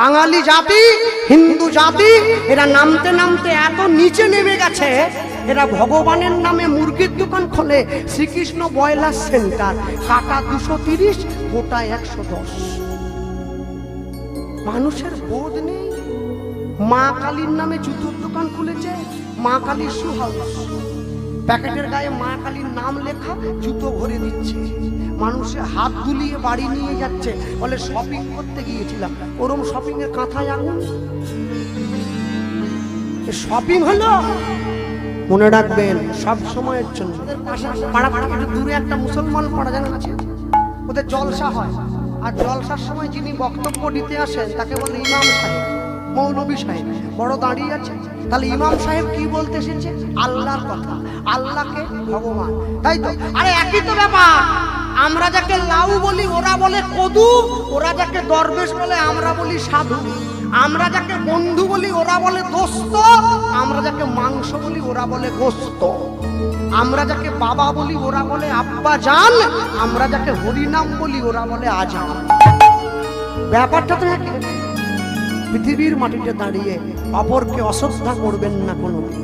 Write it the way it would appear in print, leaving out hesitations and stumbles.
বাঙালি জাতি, হিন্দু জাতি এরা নামতে নামতে এত নিচে নেমে গেছে, এরা ভগবানের নামে মুরগির দোকান খোলে। শ্রীকৃষ্ণ ব্রয়লার সেন্টার, কাটা 230, গোটা 110। মানুষের বোধ নেই। মা কালীর নামে জুতোর দোকান খুলেছে, মা কালীর শু হাউস, প্যাকেটের গায়ে মা কালীর নাম লেখা, জুতো ভরে দিচ্ছে। মানুষের হাত দুলিয়ে বাড়ি নিয়ে যাচ্ছে, বলে শপিং করতে গিয়েছিলাম। ওরম শপিং এর কাঁথায় আগুন। শপিং হলো, মনে রাখবেন সব সময়ের জন্য। পাড়া পাড়া একটু দূরে একটা মুসলমান পাড়া জানা আছে, ওদের জলসা হয়। আর জলসার সময় যিনি বক্তব্য দিতে আসেন তাকে বলে ইমাম সাহেব, মৌলবী সাহেব, বড় দাঁড়িয়ে আছে। তাহলে ইমাম সাহেব কি বলতে এসেছে? আল্লাহর কথা, আল্লাহকে ভগবান, তাই তো? আরে একই তো ব্যাপার। আমরা যাকে লাউ বলি ওরা বলে কদু, ওরা যাকে দরবেশ বলে আমরা বলি সাধু। আমরা যাকে বন্ধু বলি ওরা বলে দোস্ত, আমরা যাকে মাংস বলি ওরা বলে গোস্ত। আমরা যাকে বাবা বলি ওরা বলে আব্বা জান, আমরা যাকে হরিনাম বলি ওরা বলে আজান। ব্যাপারটা তো একই। পৃথিবীর মাটিতে দাঁড়িয়ে অপরকে অশ্রদ্ধা করবেন না কোনোদিন।